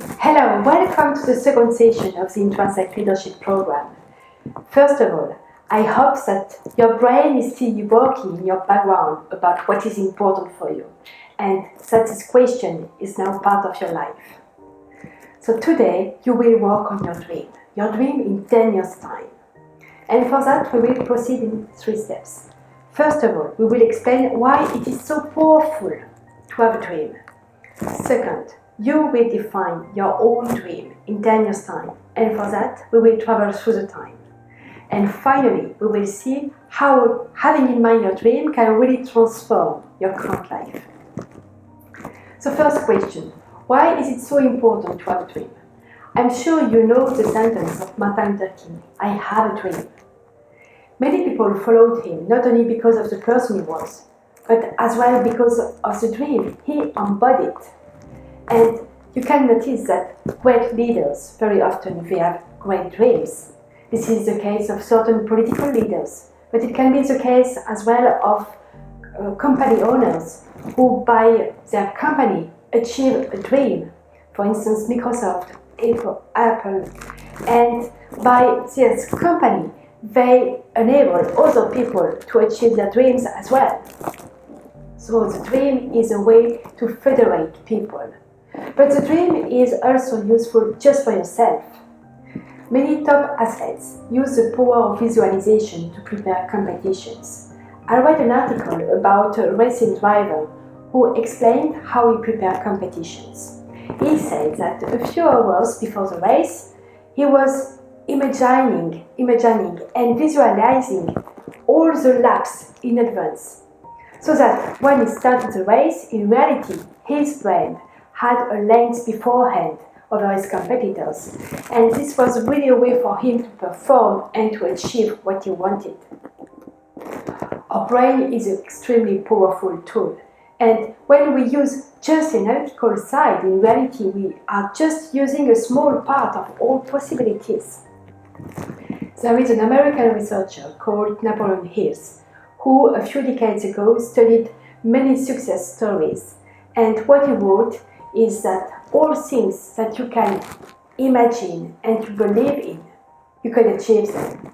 Hello, welcome to the second session of the Intrinsic Leadership Program. First of all, I hope that your brain is still working in your background about what is important for you and that this question is now part of your life. So today you will work on your dream in 10 years' time. And for that we will proceed in 3 steps. First of all, we will explain why it is so powerful to have a dream. Second, you will define your own dream in 10 years' time, and for that we will travel through the time. And finally, we will see how having in mind your dream can really transform your current life. So first question, why is it so important to have a dream? I'm sure you know the sentence of Martin Luther King, I have a dream. Many people followed him, not only because of the person he was, but as well because of the dream he embodied. And you can notice that great leaders, very often they have great dreams. This is the case of certain political leaders, but it can be the case as well of company owners who by their company achieve a dream. For instance, Microsoft, Apple, and by this company they enable other people to achieve their dreams as well. So the dream is a way to federate people. But the dream is also useful just for yourself. Many top athletes use the power of visualization to prepare competitions. I read an article about a racing driver who explained how he prepared competitions. He said that a few hours before the race, he was imagining and visualizing all the laps in advance, so that when he started the race, in reality, his brain had a lens beforehand over his competitors, and this was really a way for him to perform and to achieve what he wanted. Our brain is an extremely powerful tool, and when we use just the analytical side, in reality we are just using a small part of all possibilities. There is an American researcher called Napoleon Hill who a few decades ago studied many success stories, and what he wrote is that all things that you can imagine and you believe in, you can achieve them.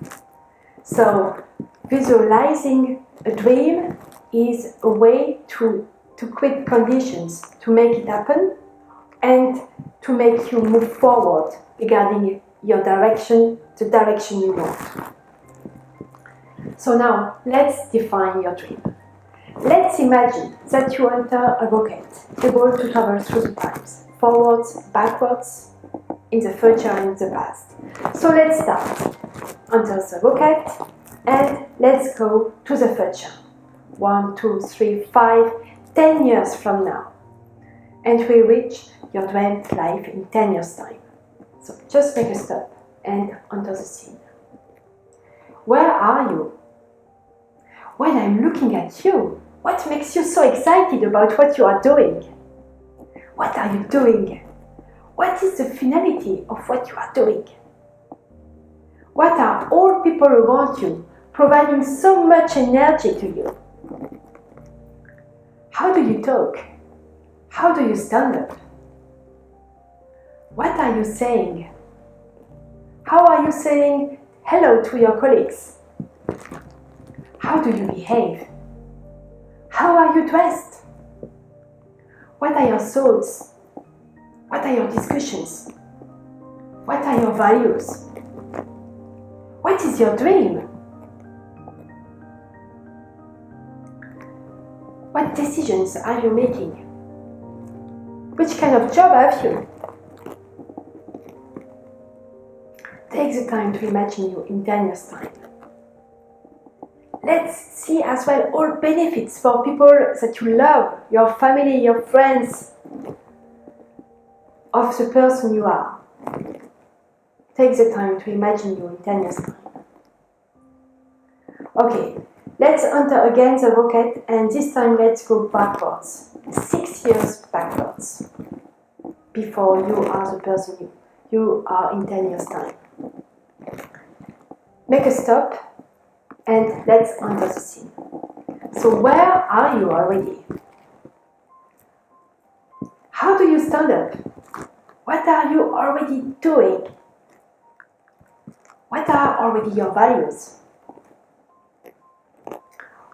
So visualizing a dream is a way to create conditions to make it happen and to make you move forward regarding your direction, the direction you want. So now let's define your dream. Let's imagine that you enter a rocket able to travel through the times, forwards, backwards, in the future and in the past. So let's start. Enter the rocket and let's go to the future. 1, 2, 3, 5, 10 years from now. And we reach your dreamed life in 10 years' time. So just make a stop and enter the scene. Where are you? When I'm looking at you, what makes you so excited about what you are doing? What are you doing? What is the finality of what you are doing? What are all people around you providing so much energy to you? How do you talk? How do you stand up? What are you saying? How are you saying hello to your colleagues? How do you behave? How are you dressed? What are your thoughts? What are your discussions? What are your values? What is your dream? What decisions are you making? Which kind of job have you? Take the time to imagine you in 10 years' time. Let's see as well all benefits for people that you love, your family, your friends, of the person you are. Take the time to imagine you in 10 years' time. Okay, let's enter again the rocket, and this time let's go backwards. 6 years backwards. Before you are the person you are in 10 years' time. Make a stop and let's enter the scene. So where are you already? How do you stand up? What are you already doing? What are already your values?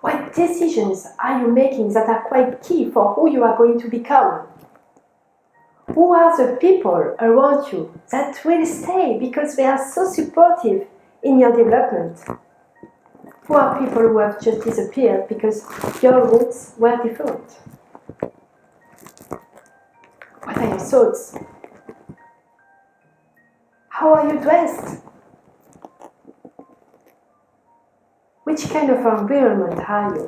What decisions are you making that are quite key for who you are going to become? Who are the people around you that will stay because they are so supportive in your development? Who are people who have just disappeared because your roots were different? What are your thoughts? How are you dressed? Which kind of environment are you?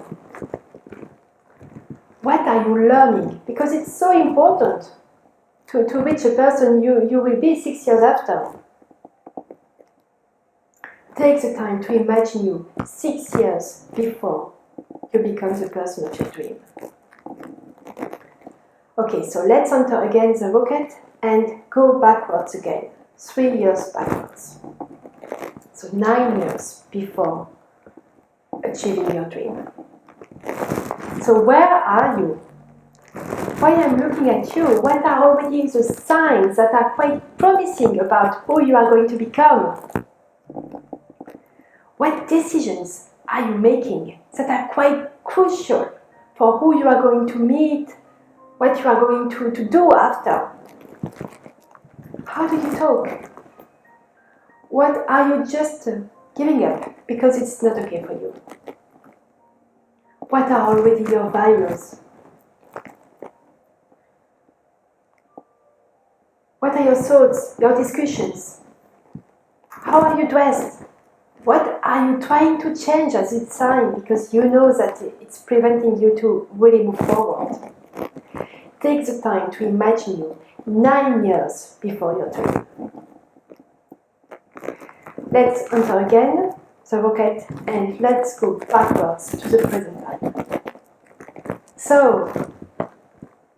What are you learning? Because it's so important to reach a person you will be 6 years after. Take the time to imagine you 6 years before you become the person of your dream. Okay, so let's enter again the rocket and go backwards again. 3 years backwards. So 9 years before achieving your dream. So where are you? While I'm looking at you, what are already the signs that are quite promising about who you are going to become? What decisions are you making that are quite crucial for who you are going to meet, what you are going to do after? How do you talk? What are you just giving up because it's not okay for you? What are already your values? What are your thoughts, your discussions? How are you dressed? What are you trying to change as a sign because you know that it's preventing you to really move forward? Take the time to imagine you 9 years before your dream. Let's enter again the rocket and let's go backwards to the present time. So,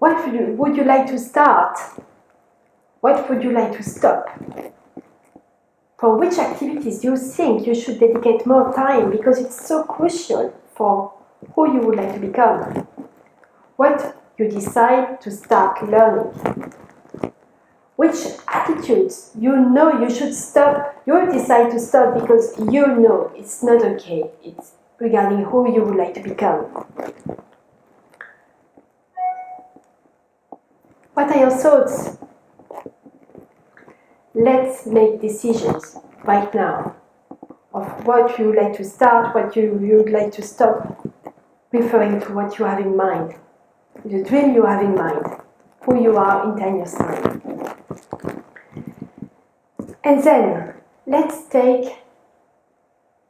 what would you like to start? What would you like to stop? For which activities do you think you should dedicate more time because it's so crucial for who you would like to become? What you decide to start learning? Which attitudes you know you should stop, you will decide to stop because you know it's not okay, it's regarding who you would like to become. What are your thoughts? Let's make decisions right now of what you would like to start, what you would like to stop, referring to what you have in mind, the dream you have in mind, who you are in 10 years' time. And then, let's take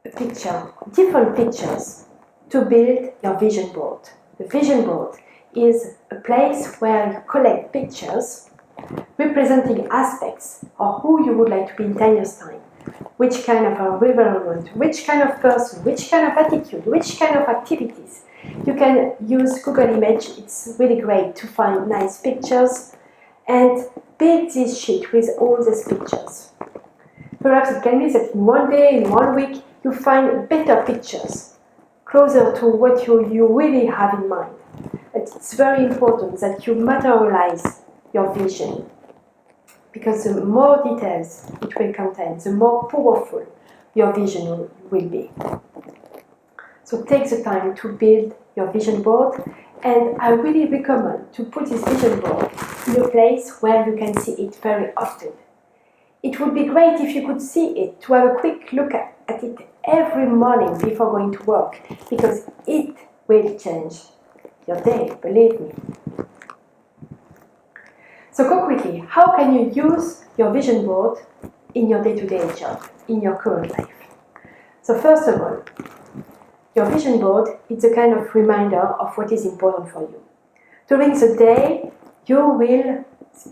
a picture, different pictures, to build your vision board. The vision board is a place where you collect pictures representing aspects of who you would like to be in 10 years' time. Which kind of environment, which kind of person, which kind of attitude, which kind of activities. You can use Google Image, it's really great to find nice pictures and build this sheet with all these pictures. Perhaps it can be that in one day, in 1 week, you find better pictures, closer to what you really have in mind. It's very important that you materialize your vision, because the more details it will contain, the more powerful your vision will be. So take the time to build your vision board, and I really recommend to put this vision board in a place where you can see it very often. It would be great if you could see it, to have a quick look at it every morning before going to work, because it will change your day, believe me. So concretely, how can you use your vision board in your day-to-day job, in your current life? So first of all, your vision board is a kind of reminder of what is important for you. During the day, you will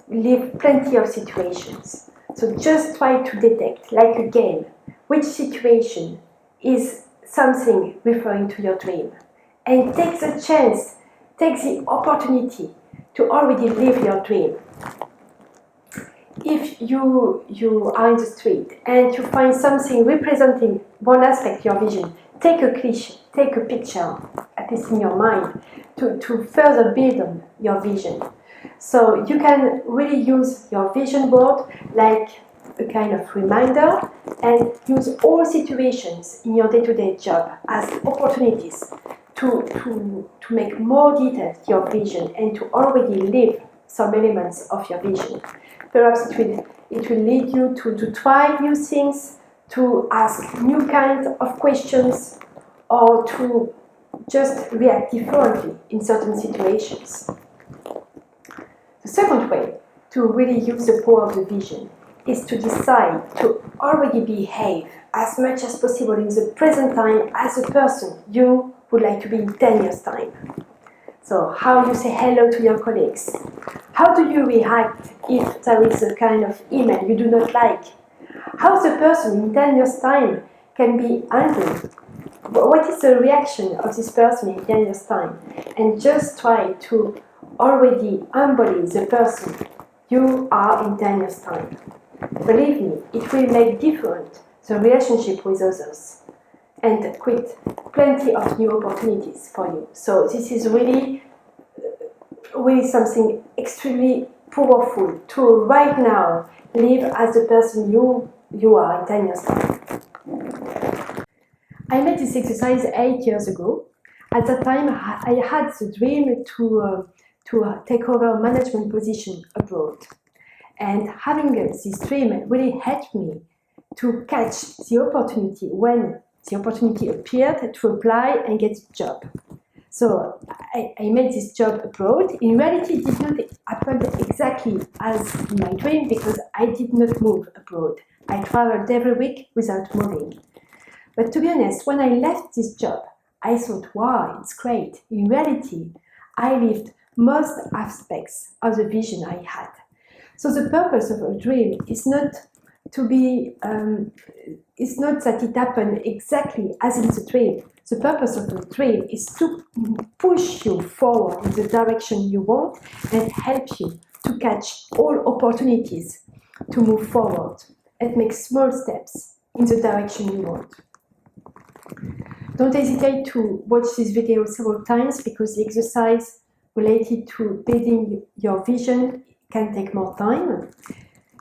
live plenty of situations. So just try to detect, like a game, which situation is something referring to your dream. And take the chance, take the opportunity to already live your dream. If you are in the street and you find something representing one aspect of your vision, take a cliché, take a picture, at least in your mind, to further build on your vision. So you can really use your vision board like a kind of reminder and use all situations in your day-to-day job as opportunities to make more detailed your vision and to already live some elements of your vision. Perhaps it will lead you to try new things, to ask new kinds of questions, or to just react differently in certain situations. The second way to really use the power of the vision is to decide to already behave as much as possible in the present time as a person you would like to be in 10 years' time. So how you say hello to your colleagues. How do you react if there is a kind of email you do not like? How the person in 10 years' time can be angry? What is the reaction of this person in 10 years' time? And just try to already embody the person you are in 10 years' time. Believe me, it will make different the relationship with others and create plenty of new opportunities for you. So this is really something extremely powerful to right now live as the person you are in 10 years' time. I made this exercise 8 years ago. At that time, I had the dream to take over a management position abroad. And having this dream really helped me to catch the opportunity when the opportunity appeared to apply and get a job. So I made this job abroad. In reality, it did not happen exactly as in my dream because I did not move abroad. I traveled every week without moving. But to be honest, when I left this job, I thought, wow, it's great. In reality, I lived most aspects of the vision I had. So the purpose of a dream is not to be, it's not that it happened exactly as in the dream. The purpose of a dream is to push you forward in the direction you want and help you to catch all opportunities to move forward and make small steps in the direction you want. Don't hesitate to watch this video several times because the exercise related to building your vision can take more time.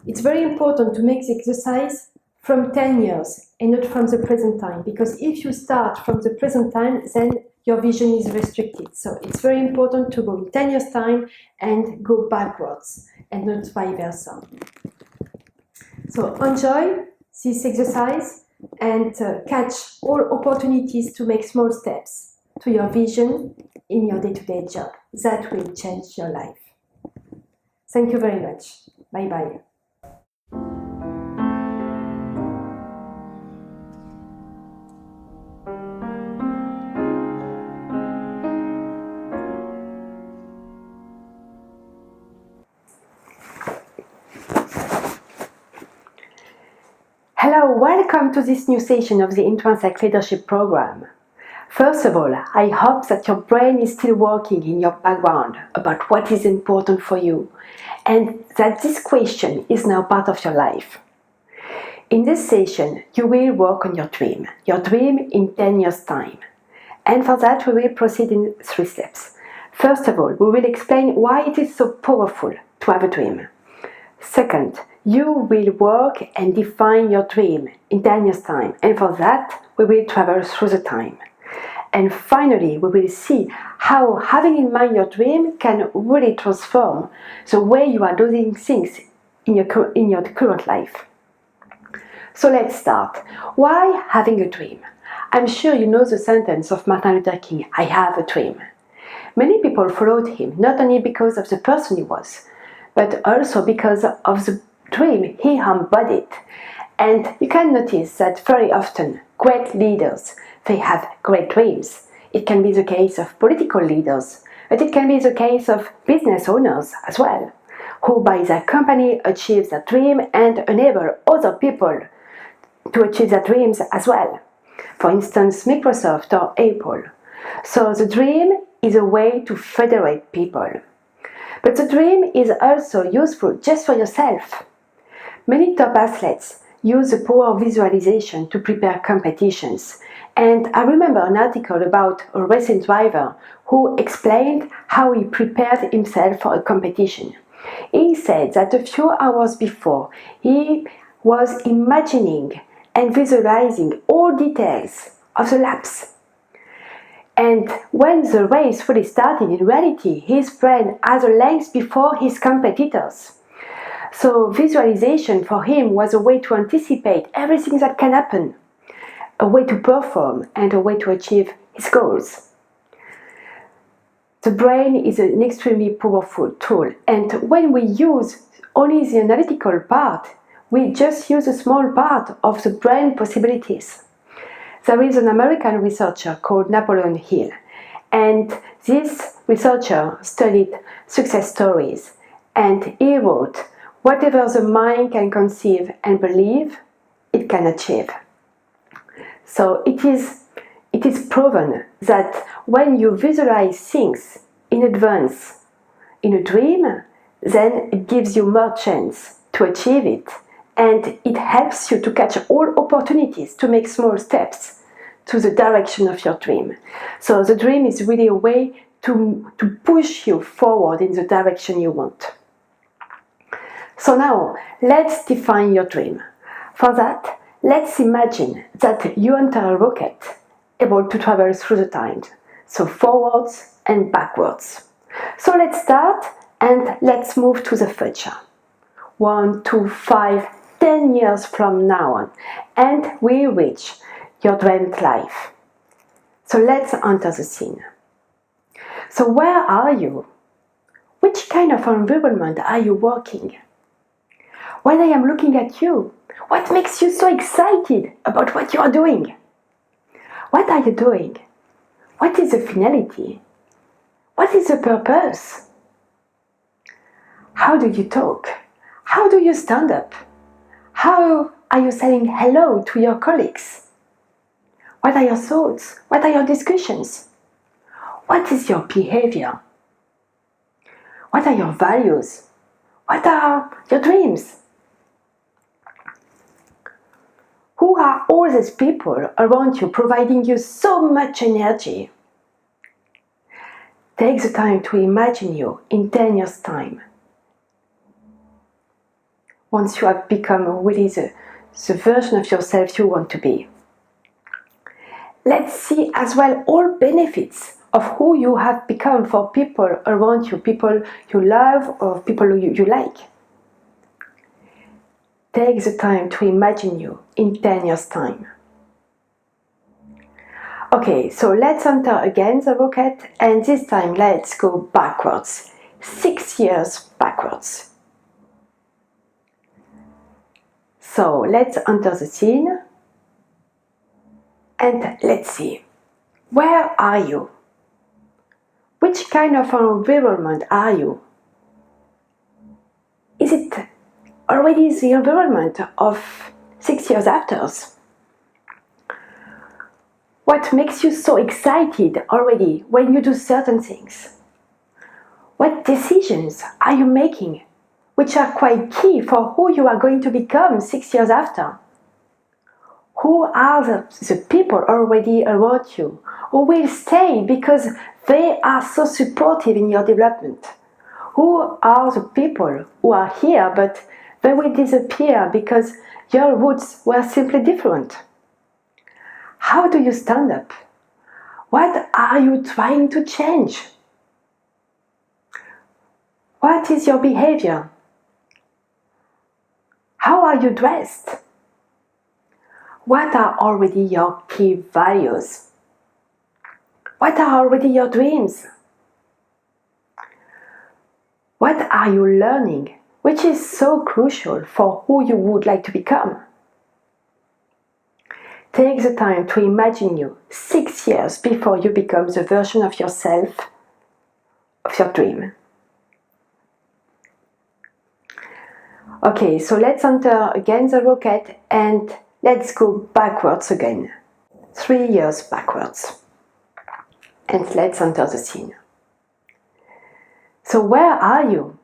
It's very important to make the exercise from 10 years and not from the present time, because if you start from the present time, then your vision is restricted. So it's very important to go in 10 years' time and go backwards and not vice versa. So enjoy this exercise and catch all opportunities to make small steps to your vision in your day-to-day job. That will change your life. Thank you very much. Bye-bye. Hello, welcome to this new session of the Intrinsic Leadership Program. First of all, I hope that your brain is still working in your background about what is important for you and that this question is now part of your life. In this session, you will work on your dream in 10 years' time. And for that, we will proceed in 3 steps. First of all, we will explain why it is so powerful to have a dream. Second, you will work and define your dream in 10 years' time, and for that, we will travel through the time. And finally, we will see how having in mind your dream can really transform the way you are doing things in your current life. So let's start. Why having a dream? I'm sure you know the sentence of Martin Luther King, I have a dream. Many people followed him, not only because of the person he was, but also because of the dream he embodied. And you can notice that very often great leaders, they have great dreams. It can be the case of political leaders, but it can be the case of business owners as well, who by their company achieve their dream and enable other people to achieve their dreams as well. For instance, Microsoft or Apple. So the dream is a way to federate people. But the dream is also useful just for yourself. Many top athletes use the power of visualization to prepare competitions. And I remember an article about a racing driver who explained how he prepared himself for a competition. He said that a few hours before, he was imagining and visualizing all details of the laps. And when the race really started, in reality, his brain has a length before his competitors. So visualization for him was a way to anticipate everything that can happen, a way to perform and a way to achieve his goals. The brain is an extremely powerful tool, and when we use only the analytical part, we just use a small part of the brain possibilities. There is an American researcher called Napoleon Hill, and this researcher studied success stories, and he wrote, "Whatever the mind can conceive and believe, it can achieve." So it is proven that when you visualize things in advance in a dream, then it gives you more chance to achieve it, and it helps you to catch all opportunities to make small steps to the direction of your dream. So the dream is really a way to push you forward in the direction you want. So now, let's define your dream. For that, let's imagine that you enter a rocket able to travel through the time, so forwards and backwards. So let's start and let's move to the future. 1, 2, 5, 10 years from now on, and we reach your dreamed life. So let's enter the scene. So where are you? Which kind of environment are you working? When I am looking at you, what makes you so excited about what you are doing? What are you doing? What is the finality? What is the purpose? How do you talk? How do you stand up? How are you saying hello to your colleagues? What are your thoughts? What are your discussions? What is your behavior? What are your values? What are your dreams? Who are all these people around you providing you so much energy? Take the time to imagine you in 10 years' time. Once you have become really the version of yourself you want to be. Let's see as well all benefits of who you have become for people around you, people you love or people you like. Take the time to imagine you in 10 years' time. Okay, so let's enter again the rocket, and this time let's go backwards. 6 years backwards. So let's enter the scene and let's see. Where are you? Which kind of environment are you? Is it already the environment of 6 years after? What makes you so excited already when you do certain things? What decisions are you making, which are quite key for who you are going to become 6 years after? Who are the people already around you who will stay because they are so supportive in your development? Who are the people who are here but they will disappear because your roots were simply different? How do you stand up? What are you trying to change? What is your behavior? How are you dressed? What are already your key values? What are already your dreams? What are you learning, which is so crucial for who you would like to become? Take the time to imagine you 6 years before you become the version of yourself, of your dream. Okay, so let's enter again the rocket and let's go backwards again. 3 years backwards. And let's enter the scene. So where are you?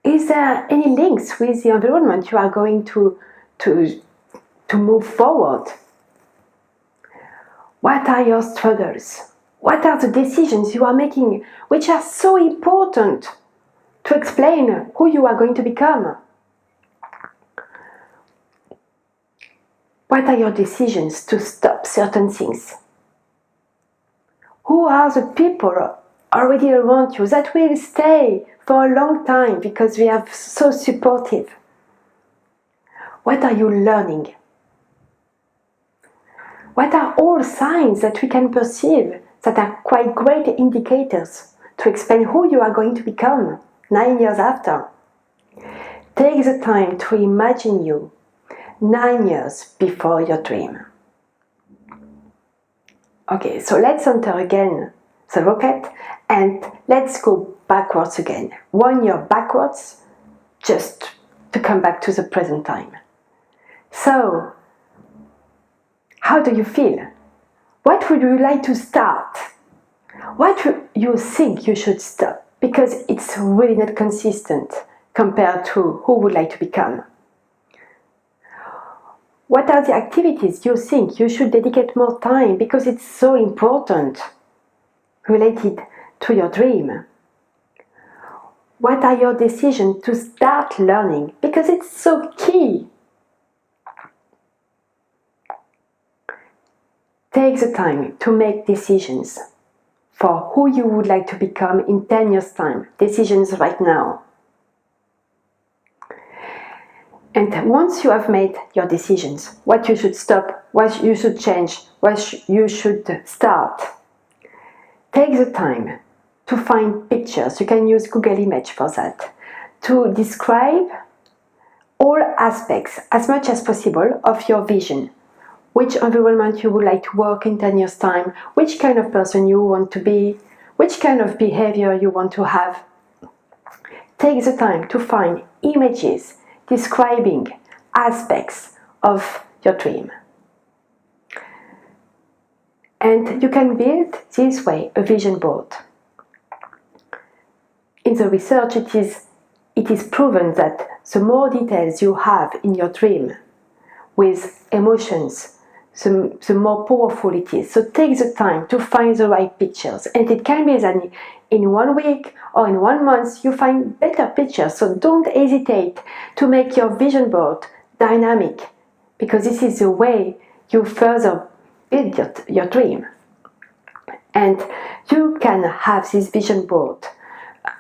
Is there any links with the environment you are going to to move forward? What are your struggles? What are the decisions you are making which are so important to explain who you are going to become? What are your decisions to stop certain things? Who are the people already around you that will stay for a long time because we are so supportive? What are you learning? What are all signs that we can perceive that are quite great indicators to explain who you are going to become 9 years after? Take the time to imagine you 9 years before your dream. Okay, so let's enter again the rocket and let's go backwards again. 1 year backwards, just to come back to the present time. So, how do you feel? What would you like to start? What do you think you should stop? Because it's really not consistent compared to who would like to become. What are the activities you think you should dedicate more time because it's so important related to your dream? What are your decisions to start learning because it's so key? Take the time to make decisions for who you would like to become in 10 years' time. Decisions right now. And once you have made your decisions, what you should stop, what you should change, what you should start, take the time to find pictures. You can use Google Image for that. To describe all aspects, as much as possible, of your vision. Which environment you would like to work in 10 years' time, which kind of person you want to be, which kind of behavior you want to have. Take the time to find images describing aspects of your dream. And you can build this way a vision board. In the research, it is proven that the more details you have in your dream with emotions, the more powerful it is. So take the time to find the right pictures. And it can be that in 1 week or in 1 month you find better pictures. So don't hesitate to make your vision board dynamic, because this is the way you further build your dream. And you can have this vision board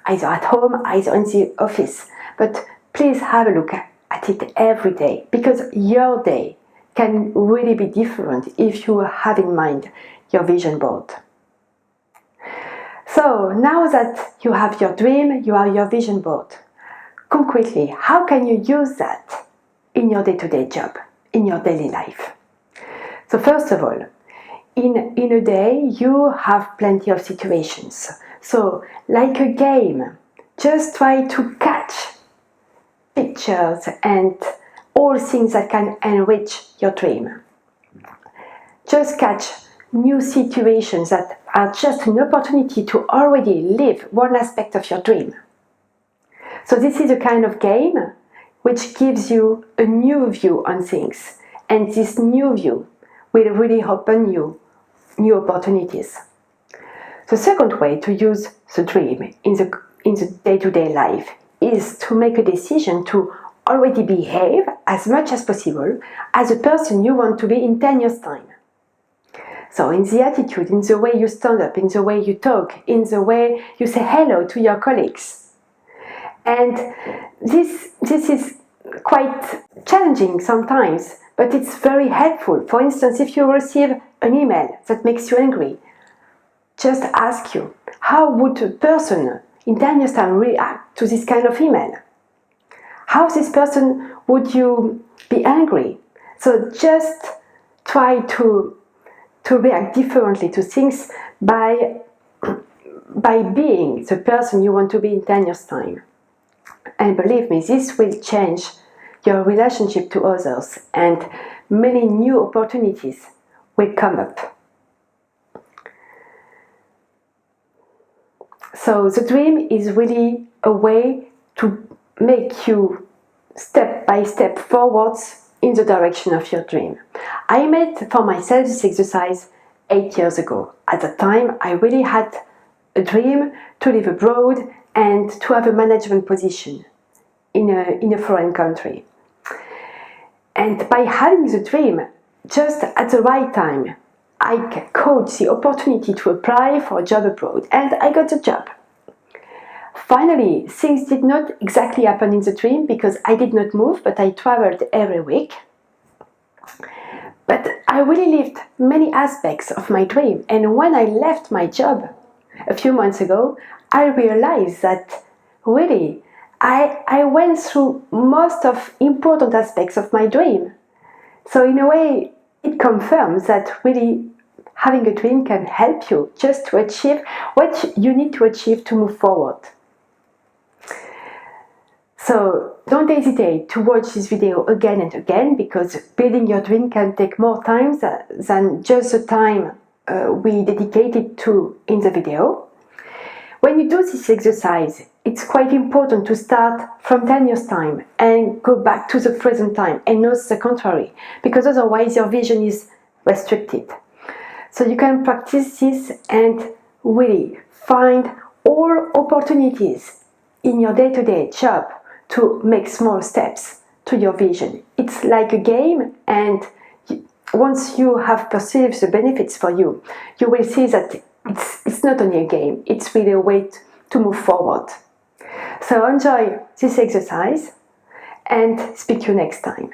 either at home, either in the office. But please have a look at it every day, because your day can really be different if you have in mind your vision board. So now that you have your dream, you have your vision board. Concretely, how can you use that in your day-to-day job, in your daily life? So first of all, in a day you have plenty of situations. So like a game, just try to catch pictures and all things that can enrich your dream. Just catch new situations that are just an opportunity to already live one aspect of your dream. So this is a kind of game which gives you a new view on things, and this new view will really open you new opportunities. The second way to use the dream in the day-to-day life is to make a decision to already behave as much as possible as a person you want to be in 10 years' time. So in the attitude, in the way you stand up, in the way you talk, in the way you say hello to your colleagues. And this is quite challenging sometimes, but it's very helpful. For instance, if you receive an email that makes you angry, just ask you, how would a person in 10 years' time react to this kind of email? How this person would you be angry? So just try to react differently to things by being the person you want to be in 10 years' time. And believe me, this will change your relationship to others, and many new opportunities will come up. So the dream is really a way to make you step by step forwards in the direction of your dream. I made for myself this exercise 8 years ago. At the time, I really had a dream to live abroad and to have a management position in a foreign country. And by having the dream, just at the right time, I caught the opportunity to apply for a job abroad, and I got the job. Finally, things did not exactly happen in the dream because I did not move, but I traveled every week. But I really lived many aspects of my dream, and when I left my job a few months ago, I realized that really I went through most of important aspects of my dream. So in a way, it confirms that really having a dream can help you just to achieve what you need to achieve to move forward. So don't hesitate to watch this video again and again, because building your dream can take more time than just the time we dedicated to in the video. When you do this exercise, it's quite important to start from 10 years time and go back to the present time and not the contrary, because otherwise your vision is restricted. So you can practice this and really find all opportunities in your day-to-day job to make small steps to your vision. It's like a game, and once you have perceived the benefits for you, you will see that it's not only a game, it's really a way to move forward. So enjoy this exercise and speak to you next time.